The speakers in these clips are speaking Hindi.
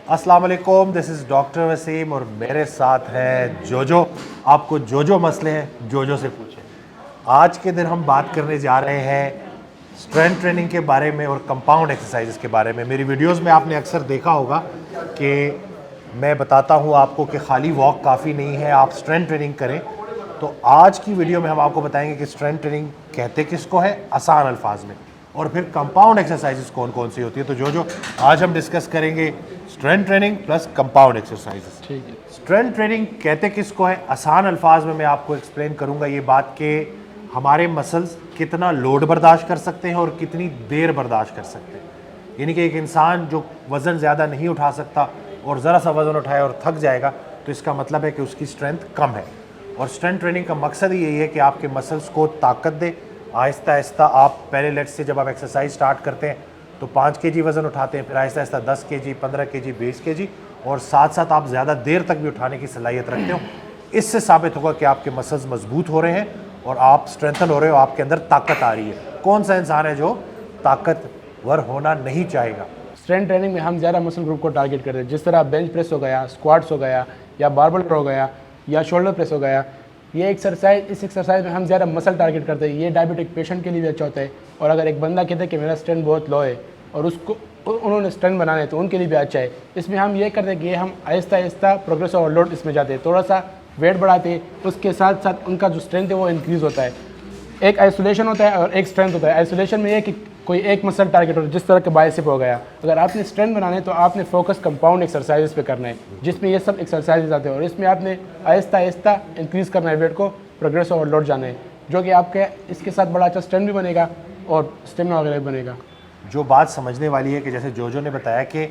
अस्सलाम वालेकुम, दिस इज़ डॉक्टर वसीम और मेरे साथ है जोजो। आपको जो मसले हैं जोजो से पूछें। आज के दिन हम बात करने जा रहे हैं स्ट्रेंथ ट्रेनिंग के बारे में और कंपाउंड एक्सरसाइजेस के बारे में। मेरी वीडियोस में आपने अक्सर देखा होगा कि मैं बताता हूँ आपको कि खाली वॉक काफ़ी नहीं है, आप स्ट्रेंथ ट्रेनिंग करें। तो आज की वीडियो में हम आपको बताएंगे कि स्ट्रेंथ ट्रेनिंग कहते किसको है आसान अल्फाज में, और फिर कंपाउंड एक्सरसाइजेस कौन कौन सी होती है। तो जो आज हम डिस्कस करेंगे strength training plus compound exercises. ठीक है। स्ट्रेंथ ट्रेनिंग कहते किसको है आसान अल्फाज में मैं आपको एक्सप्लेन करूंगा ये बात कि हमारे मसल्स कितना लोड बर्दाश्त कर सकते हैं और कितनी देर बर्दाश्त कर सकते हैं। यानी कि एक इंसान जो वज़न ज़्यादा नहीं उठा सकता और ज़रा सा वज़न उठाए और थक जाएगा तो इसका मतलब है कि उसकी स्ट्रेंथ कम है। और स्ट्रेंथ ट्रेनिंग का मकसद ही यही है कि आपके मसल्स को ताकत दे। आहिस्ता आहिस्ता आप पहले लेट्स से जब आप एक्सरसाइज स्टार्ट करते हैं तो 5 केजी वज़न उठाते हैं, फिर Aahista Aahista 10 KG, 15 KG, 20 KG, और साथ साथ आप ज़्यादा देर तक भी उठाने की सलाहियत रखते हो। इससे साबित होगा कि आपके मसल्स मजबूत हो रहे हैं और आप स्ट्रेंथन हो रहे हो, आपके अंदर ताकत आ रही है। कौन सा इंसान है जो ताकतवर होना नहीं चाहेगा? स्ट्रेंथ ट्रेनिंग में हम ज़्यादा मसल ग्रुप को टारगेट करते हैं, जिस तरह बेंच प्रेस हो गया, स्क्वाट्स हो गया, या बारबल हो गया, या शोल्डर प्रेस हो गया। ये एक्सरसाइज, इस एक्सरसाइज में हम ज़्यादा मसल टारगेट करते हैं। ये डायबिटिक पेशेंट के लिए भी अच्छा होता है, और अगर एक बंदा कहते हैं कि मेरा स्ट्रेंथ बहुत लो है और उसको उन्होंने स्ट्रेंथ बनाना है तो उनके लिए भी अच्छा है। इसमें हम ये करते हैं कि हम आहिस्ता आहिस्ता प्रोग्रेसिव ओवरलोड इसमें जाते हैं, थोड़ा सा वेट बढ़ाते हैं, उसके साथ साथ उनका जो स्ट्रेंथ है वो इंक्रीज़ होता है। एक आइसोलेशन होता है और एक स्ट्रेंथ होता है। आइसोलेशन में ये कि कोई एक मसल टारगेट हो, जिस तरह के बाइसेप हो गया। अगर आपने स्ट्रेंथ बनाना है तो आपने फोकस कंपाउंड एक्सरसाइजेस पे करना है, जिसमें ये सब एक्सरसाइजेज आते हैं, और इसमें आपने आहिस्ता आहिस्ता इंक्रीज़ करना है वेट को, प्रोग्रेस ओवरलोड जाना है, जो कि आपके इसके साथ बड़ा अच्छा स्ट्रेंथ भी बनेगा और स्टेमिना वगैरह भी बनेगा। जो बात समझने वाली है कि जैसे जो ने बताया कि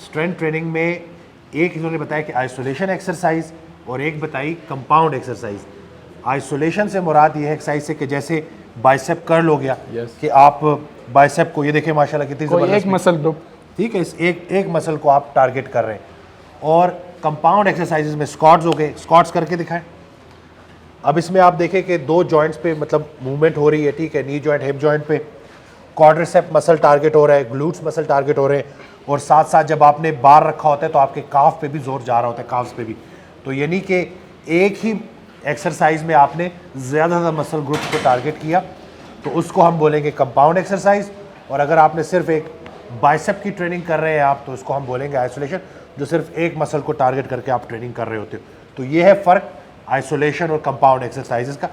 स्ट्रेंथ ट्रेनिंग में एक इन्होंने बताया कि आइसोलेशन एक्सरसाइज और एक बताई कंपाउंड एक्सरसाइज। आइसोलेशन से मुराद ये है एक्सरसाइज से कि जैसे बाइसेप कर्ल हो गया, कि आप बाइसेप को, ये देखिए माशाल्लाह कितनी कोई एक मसल ग्रुप, ठीक है, इस एक मसल को आप टारगेट कर रहे हैं। और कंपाउंड एक्सरसाइजेज में स्क्वाट्स हो गए, स्क्वाट्स करके दिखाएं। अब इसमें आप देखें कि 2 जॉइंट्स पे मतलब मूवमेंट हो रही है, ठीक है, नी जॉइंट, हिप जॉइंट पे क्वाड्रिसेप मसल टारगेट हो रहा है, ग्लूट्स मसल टारगेट हो रहे हैं, और साथ साथ जब आपने बार रखा होता है तो आपके काफ पे भी जोर जा रहा होता है, काफ्स पे भी। तो यानी कि एक ही एक्सरसाइज में आपने ज़्यादा मसल ग्रुप को टारगेट किया, तो उसको हम बोलेंगे कंपाउंड एक्सरसाइज। और अगर आपने सिर्फ एक बाइसेप की ट्रेनिंग कर रहे हैं आप, तो उसको हम बोलेंगे आइसोलेशन, जो सिर्फ एक मसल को टारगेट करके आप ट्रेनिंग कर रहे होते हो। तो ये है फ़र्क आइसोलेशन और कंपाउंड एक्सरसाइजेस का।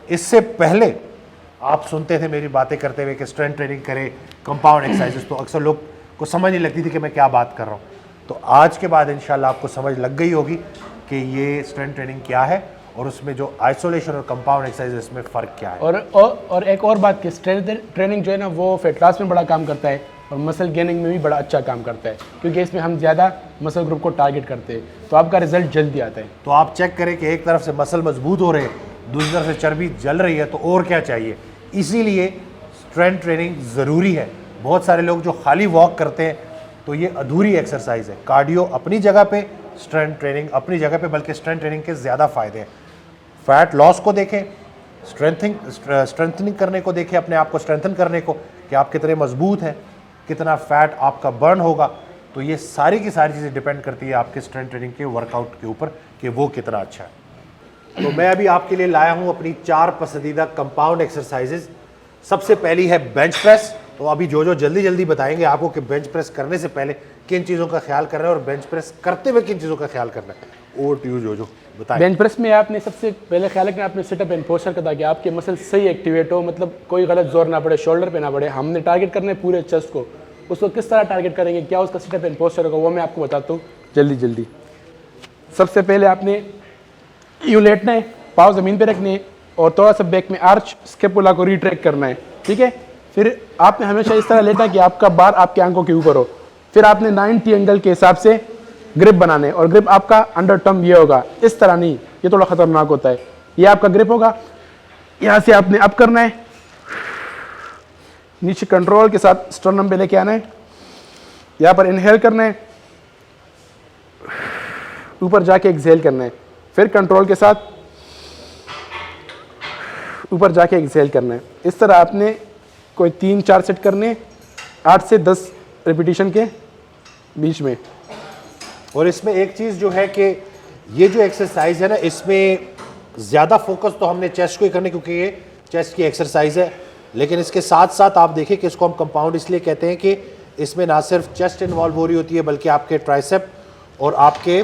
इससे पहले आप सुनते थे मेरी बातें करते हुए कि स्ट्रेंथ ट्रेनिंग करें, कंपाउंड एक्सरसाइजेस, तो अक्सर लोग को समझ नहीं लगती थी कि मैं क्या बात कर रहा हूँ। तो आज के बाद इंशाल्लाह आपको समझ लग गई होगी कि ये स्ट्रेंथ ट्रेनिंग क्या है और उसमें जो आइसोलेशन और कंपाउंड एक्सरसाइज में फ़र्क क्या है। और एक और बात कि स्ट्रेंथ ट्रेनिंग जो है ना, वो फैट लॉस में बड़ा काम करता है और मसल गेनिंग में भी बड़ा अच्छा काम करता है, क्योंकि इसमें हम ज़्यादा मसल ग्रुप को टारगेट करते हैं, तो आपका रिजल्ट जल्दी आता है। तो आप चेक करें कि एक तरफ से मसल मजबूत हो रहे हैं, दूसरी तरफ से चर्बी जल रही है, तो और क्या चाहिए। इसीलिए स्ट्रेंथ ट्रेनिंग ज़रूरी है। बहुत सारे लोग जो खाली वॉक करते हैं तो ये अधूरी एक्सरसाइज है। कार्डियो अपनी जगह पे, स्ट्रेंथ ट्रेनिंग अपनी जगह पे, बल्कि स्ट्रेंथ ट्रेनिंग के ज़्यादा फ़ायदे हैं। फैट लॉस को देखें, स्ट्रेंथनिंग करने को देखें, अपने आप को स्ट्रेंथन करने को, कि आप कितने मजबूत हैं, कितना फ़ैट आपका बर्न होगा। तो ये सारी की सारी चीज़ें डिपेंड करती है आपके स्ट्रेंथ ट्रेनिंग के वर्कआउट के ऊपर कि वो कितना अच्छा है। तो मैं अभी आपके लिए लाया हूँ अपनी 4 पसंदीदा कंपाउंड एक्सरसाइजेज। सबसे पहली है बेंच प्रेस। तो अभी जो जल्दी बताएंगे आपको कि बेंच प्रेस करने से पहले किन चीज़ों का ख्याल करना है और बेंच प्रेस करते हुए किन चीज़ों का ख्याल करना है। ओवर टू यू जो बताएं। बेंच प्रेस में आपने सबसे पहले ख्याल रखना, आपने सिटअप एंड पोस्चर का, ताकि आपके मसल सही एक्टिवेट हो, मतलब कोई गलत जोर ना पड़े, शोल्डर पे ना पड़े। हमने टारगेट करना है पूरे चेस्ट को। उसको किस तरह टारगेट करेंगे, क्या उसका सिटअप एंड पोस्चर होगा, वो मैं आपको बताता हूँ जल्दी। सबसे पहले आपने यूँ लेटना है, पाँव ज़मीन पे रखने हैं और थोड़ा सा बैक में आर्च स्केपुला को रिट्रैक्ट करना है, ठीक है। फिर आपने हमेशा इस तरह लेटना कि आपका बार आपके आंखों के ऊपर हो। फिर आपने 90 एंगल के हिसाब से ग्रिप बनाने, और ग्रिप आपका अंडर टर्म ये होगा, इस तरह नहीं, ये थोड़ा खतरनाक होता है। ये आपका ग्रिप होगा, यहाँ से आपने अप करना है, नीचे कंट्रोल के साथ स्टर्नम पे लेके आना है, यहाँ पर इनहेल करना है, ऊपर जाके एक्सहेल करना है, फिर कंट्रोल के साथ ऊपर जाके एक्सहेल करना है। इस तरह आपने कोई 3-4 सेट करने, 8 से 10 रिपीटिशन के बीच में। और इसमें एक चीज़ जो है कि ये जो एक्सरसाइज है ना, इसमें ज़्यादा फोकस तो हमने चेस्ट को ही करने, क्योंकि ये चेस्ट की एक्सरसाइज है, लेकिन इसके साथ साथ आप देखें कि इसको हम कंपाउंड इसलिए कहते हैं कि इसमें ना सिर्फ चेस्ट इन्वॉल्व हो रही होती है, बल्कि आपके ट्राइसेप और आपके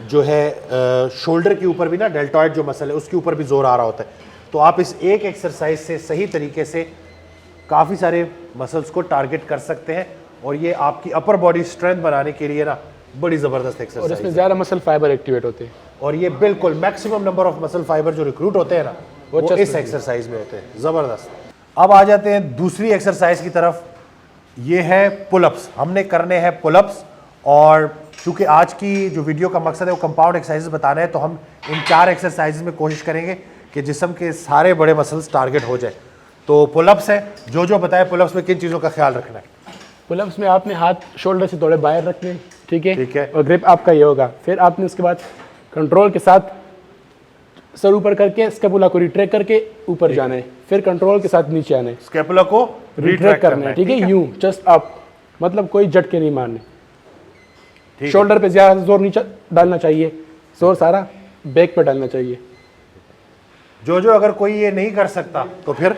जो है शोल्डर के ऊपर भी ना डेल्टॉइड जो मसल है उसके ऊपर भी जोर आ रहा होता है। तो आप इस एक एक्सरसाइज से सही तरीके से काफ़ी सारे मसल्स को टारगेट कर सकते हैं, और ये आपकी अपर बॉडी स्ट्रेंथ बनाने के लिए ना बड़ी ज़बरदस्त और एक्सरसाइज इसमें है। ज़्यादा मसल फाइबर एक्टिवेट होते हैं। और ये बिल्कुल maximum number of muscle fibre जो रिक्रूट होते हैं ना, वो chest इस में एक्सरसाइज में होते हैं। ज़बरदस्त। अब आ जाते हैं दूसरी एक्सरसाइज की तरफ, ये है पुलअप्स। हमने करने हैं पुलअप्स, और चूंकि आज की जो वीडियो का मकसद है वो कंपाउंड एक्सरसाइज बताना है, तो हम इन 4 एक्सरसाइज में कोशिश करेंगे कि जिस्म के सारे बड़े मसल्स टारगेट हो जाए। तो पुलअप्स है, जो बताए पुलअप्स में किन चीज़ों का ख्याल रखना है। पुलअप्स में आपने हाथ शोल्डर से थोड़े बाहर रखने हैं, ठीक है, है। और ग्रिप आपका ये होगा। फिर आपने उसके बाद कंट्रोल के साथ सर ऊपर करके स्कैपुला को रिट्रैक्ट करके ऊपर जाना है, फिर कंट्रोल के साथ नीचे आना है, स्कैपुला को रिट्रैक्ट करना है, ठीक है, यूं जस्ट अप, मतलब कोई झटके नहीं मारने। शोल्डर पे ज्यादा जोर नीचे डालना चाहिए, जोर सारा बैक पे डालना चाहिए। जो अगर कोई ये नहीं कर सकता तो फिर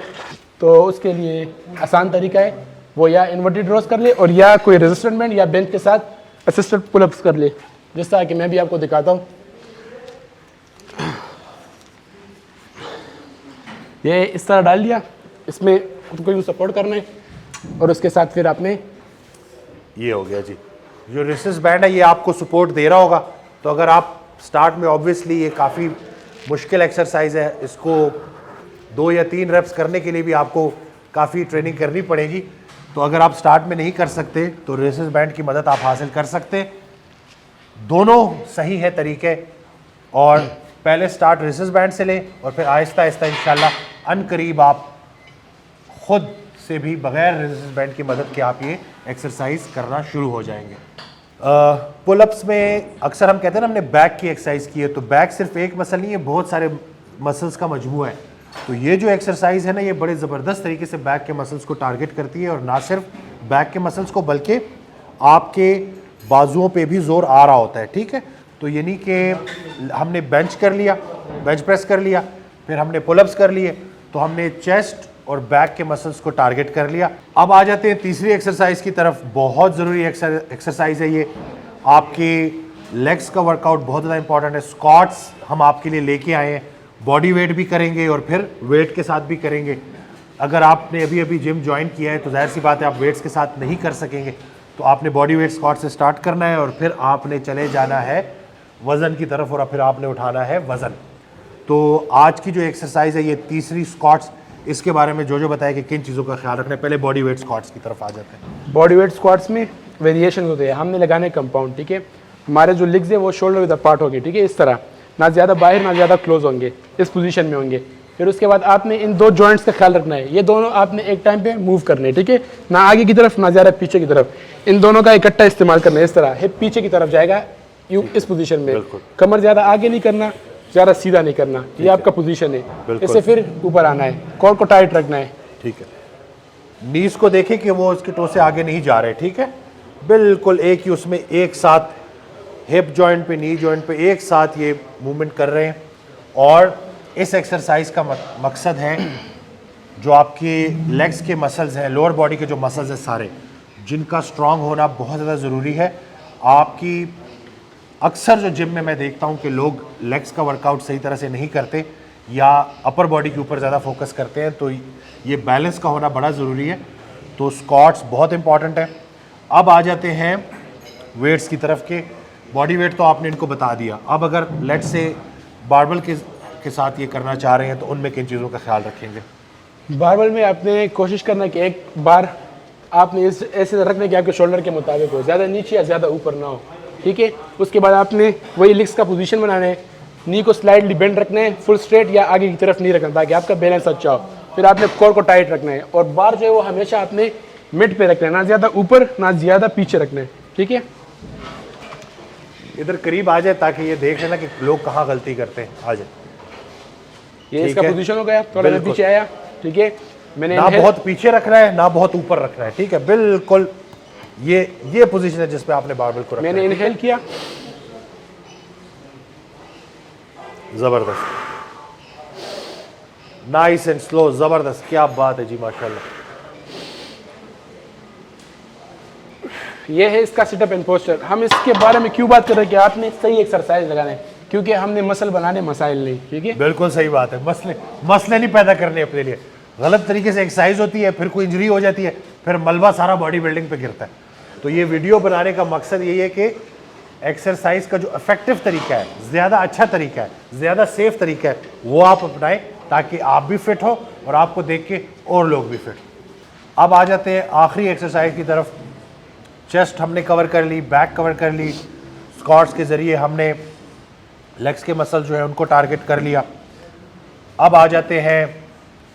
तो उसके लिए आसान तरीका है, वो या इन्वर्टेड रोज कर ले, और या कोई रेजिस्टेंट बैंड या बेंच के साथ असिस्टेड पुलअप्स कर ले, जिस तरह कि मैं भी आपको दिखाता हूँ। ये इस तरह डाल दिया, इसमें खुद को यूँ सपोर्ट करना है, और उसके साथ फिर आपने ये हो गया जी। जो रेसिस बैंड है ये आपको सपोर्ट दे रहा होगा। तो अगर आप स्टार्ट में, ऑब्वियसली ये काफ़ी मुश्किल एक्सरसाइज है, इसको 2 या 3 रेप्स करने के लिए भी आपको काफ़ी ट्रेनिंग करनी पड़ेगी। तो अगर आप स्टार्ट में नहीं कर सकते तो रेसिस बैंड की मदद आप हासिल कर सकते हैं। दोनों सही है तरीके, और पहले स्टार्ट रेसिस बैंड से लें, और फिर आहिस्ता आहिस्ता इंशाल्लाह अनकरीब आप खुद से भी बगैर रेजिस्टेंस बैंड की मदद के आप ये एक्सरसाइज करना शुरू हो जाएंगे। पुलअप्स में अक्सर हम कहते हैं ना हमने बैक की एक्सरसाइज की है, तो बैक सिर्फ एक मसल नहीं है, बहुत सारे मसल्स का मजमूआ है। तो ये जो एक्सरसाइज है ना, ये बड़े ज़बरदस्त तरीके से बैक के मसल्स को टारगेट करती है, और ना सिर्फ बैक के मसल्स को बल्कि आपके बाजुओं पे भी जोर आ रहा होता है, ठीक है। तो यानी कि हमने बेंच कर लिया, बेंच प्रेस कर लिया, फिर हमने पुलअप्स कर लिए, तो हमने चेस्ट और बैक के मसल्स को टारगेट कर लिया। अब आ जाते हैं तीसरी एक्सरसाइज की तरफ। बहुत ज़रूरी एक्सरसाइज है ये, आपकी लेग्स का वर्कआउट बहुत ज़्यादा इंपॉर्टेंट है। स्क्वाट्स हम आपके लिए लेके आए हैं, बॉडी वेट भी करेंगे और फिर वेट के साथ भी करेंगे। अगर आपने अभी अभी जिम ज्वाइन किया है तो जाहिर सी बात है आप वेट्स के साथ नहीं कर सकेंगे, तो आपने बॉडी वेट स्क्वाट से स्टार्ट करना है, और फिर आपने चले जाना है वज़न की तरफ, और फिर आपने उठाना है वज़न। तो आज की जो एक्सरसाइज है ये तीसरी स्क्वाट्स, इसके बारे में जो बताया कि किन चीज़ों का ख्याल रखना है। पहले बॉडी वेट स्क्वाट्स की तरफ आ जाते हैं। बॉडी वेट स्क्वाट्स में वेरिएशन होते हैं, हमने लगाने कंपाउंड, ठीक है। हमारे जो लेग्स है वो शोल्डर विद पार्ट होंगे, ठीक है, इस तरह, ना ज़्यादा बाहर ना ज़्यादा क्लोज होंगे, इस पोजीशन में होंगे। फिर उसके बाद आपने इन 2 जॉइंट्स का ख्याल रखना है, ये दोनों आपने एक टाइम पे मूव करने हैं, ठीक है, ना आगे की तरफ ना ज़्यादा पीछे की तरफ। इन दोनों का इकट्ठा इस्तेमाल करना है, इस तरह हिप पीछे की तरफ जाएगा यूँ इस पोजीशन में, कमर ज़्यादा आगे नहीं करना, ज़्यादा सीधा नहीं करना, ये आपका पोजीशन है। इससे फिर ऊपर आना है, कोर को टाइट रखना है, ठीक है। नीज को देखें कि वो उसके टो से आगे नहीं जा रहे, ठीक है, बिल्कुल एक ही उसमें एक साथ हिप जॉइंट पे, नी जॉइंट पे एक साथ ये मूवमेंट कर रहे हैं। और इस एक्सरसाइज का मकसद है जो आपकी लेग्स के मसल्स हैं, लोअर बॉडी के जो मसल्स हैं सारे, जिनका स्ट्रांग होना बहुत ज़्यादा ज़रूरी है। आपकी अक्सर जो जिम में मैं देखता हूँ कि लोग लेग्स का वर्कआउट सही तरह से नहीं करते या अपर बॉडी के ऊपर ज़्यादा फोकस करते हैं, तो ये बैलेंस का होना बड़ा ज़रूरी है। तो स्क्वाट्स बहुत इंपॉर्टेंट है। अब आ जाते हैं वेट्स की तरफ के। बॉडी वेट तो आपने इनको बता दिया। अब अगर लेट से बारबल के साथ ये करना चाह रहे हैं तो उनमें किन चीज़ों का ख्याल रखेंगे? बारबल में आपने कोशिश करना कि एक बार आपने इस ऐसे रखने की आपके शोल्डर के मुताबिक हो, ज़्यादा नीचे या ज़्यादा ऊपर ना हो, ठीक है। उसके बाद आपने वही लेग्स का पोजीशन बनाना है, नी को स्लाइडली बेंड रखना है, फुल स्ट्रेट या आगे की तरफ नहीं रखना ताकि आपका बैलेंस अच्छा हो। फिर आपने कोर को टाइट रखना है, और बार जो है वो हमेशा आपने मिड पे रखना है, ना ज़्यादा ऊपर ना ज़्यादा पीछे रखना है, ठीक है। इधर करीब आ जाए ताकि ये देख लेना कि लोग कहाँ गलती करते हैं। आ जाए, ये इसका पोजीशन हो गया, थोड़ा मैं पीछे आया, ठीक है। मैंने ना बहुत पीछे रखना है ना बहुत ऊपर रखना है, ठीक है, बिल्कुल ये पोजीशन है जिस पे आपने बारबेल को रखा मैंने है। इनहेल किया, जबरदस्त, नाइस एंड स्लो, जबरदस्त, क्या बात है जी, माशाल्लाह। ये है इसका सिटअप एंड पोस्चर। हम इसके बारे में क्यों बात कर रहे हैं कि आपने सही एक्सरसाइज लगाना है, क्योंकि हमने मसल बनाने मसाइल नहीं, ठीक है। बिल्कुल सही बात है, मसले नहीं पैदा करने अपने लिए। गलत तरीके से एक्सरसाइज होती है, फिर कोई इंजरी हो जाती है, फिर मलबा सारा बॉडी बिल्डिंग पे गिरता है। तो ये वीडियो बनाने का मकसद यही है कि एक्सरसाइज का जो इफेक्टिव तरीका है, ज़्यादा अच्छा तरीका है, ज़्यादा सेफ तरीका है, वो आप अपनाएं ताकि आप भी फिट हो और आपको देख के और लोग भी फिट। अब आ जाते हैं आखिरी एक्सरसाइज की तरफ। चेस्ट हमने कवर कर ली, बैक कवर कर ली, स्क्वाट्स के ज़रिए हमने लेग्स के मसल जो है उनको टारगेट कर लिया। अब आ जाते हैं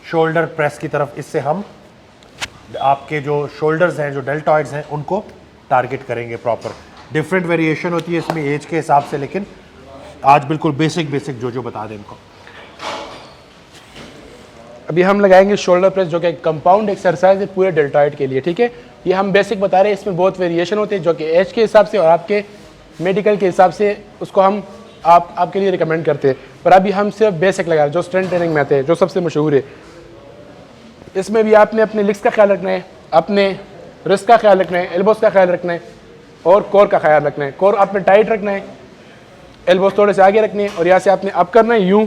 शोल्डर प्रेस की तरफ। इससे हम आपके जो शोल्डर्स हैं, जो डेल्टॉइड्स हैं, उनको टारगेट करेंगे प्रॉपर। डिफरेंट वेरिएशन होती है इसमें एज के हिसाब से, लेकिन आज बिल्कुल बेसिक जो बता दें इनको। अभी हम लगाएंगे शोल्डर प्रेस, जो कि कंपाउंड एक्सरसाइज है पूरे डेल्टॉइड के लिए, ठीक है। ये हम बेसिक बता रहे हैं, इसमें बहुत वेरिएशन होते हैं जो कि एज के हिसाब से और आपके मेडिकल के हिसाब से उसको हम आपके लिए रिकमेंड करते हैं। पर अभी हम सिर्फ बेसिक लगा रहे हैं जो स्ट्रेंथ ट्रेनिंग में आते हैं, जो सबसे मशहूर है। इसमें भी आपने अपने लिग्स का ख्याल रखना है, अपने रिस्ट का ख्याल रखना है, एल्बोस का ख्याल रखना है और कोर का ख्याल रखना है। कोर आपने टाइट रखना है, एल्बोस थोड़े से आगे रखने हैं और यहाँ से आपने अप करना है यूं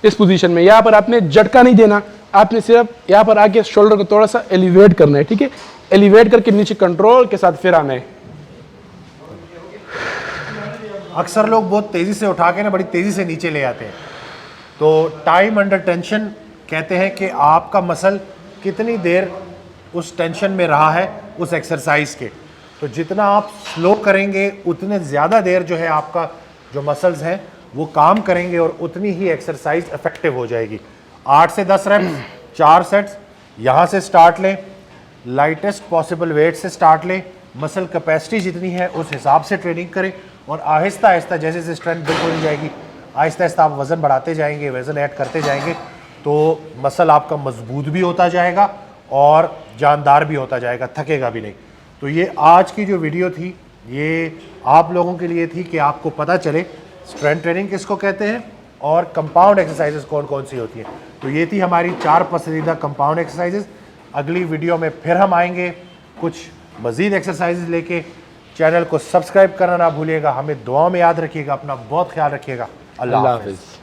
इस पोजीशन में। यहाँ पर आपने झटका नहीं देना, आपने सिर्फ यहाँ पर आके शोल्डर को थोड़ा सा एलिवेट करना है, ठीक है। एलिवेट करके नीचे कंट्रोल के साथ फिर आना है। अक्सर लोग बहुत तेज़ी से उठा के ना बड़ी तेज़ी से नीचे ले आते हैं। तो टाइम अंडर टेंशन कहते हैं कि आपका मसल कितनी देर उस टेंशन में रहा है उस एक्सरसाइज के। तो जितना आप स्लो करेंगे उतने ज़्यादा देर जो है आपका जो मसल्स हैं वो काम करेंगे और उतनी ही एक्सरसाइज इफेक्टिव हो जाएगी। 8 से 10 रेप्स, 4 सेट्स, यहाँ से स्टार्ट लें, लाइटेस्ट पॉसिबल वेट से स्टार्ट लें, मसल कैपेसिटी जितनी है उस हिसाब से ट्रेनिंग करें और आहिस्ता आहिस्ता जैसे जैसे स्ट्रेंथ बिल्ड होती जाएगी, आहिस्ता आहिस्ता आप वज़न बढ़ाते जाएंगे, वज़न ऐड करते जाएंगे, तो मसल आपका मजबूत भी होता जाएगा और जानदार भी होता जाएगा, थकेगा भी नहीं। तो ये आज की जो वीडियो थी ये आप लोगों के लिए थी कि आपको पता चले स्ट्रेंथ ट्रेनिंग किसको कहते हैं और कंपाउंड एक्सरसाइजेस कौन कौन सी होती हैं। तो ये थी हमारी 4 पसंदीदा कंपाउंड एक्सरसाइजेस। अगली वीडियो में फिर हम आएंगे कुछ मज़ीद एक्सरसाइजेस लेके। चैनल को सब्सक्राइब करना ना भूलिएगा, हमें दुआओं में याद रखिएगा, अपना बहुत ख्याल रखिएगा। अल्लाह हाफ़िज़।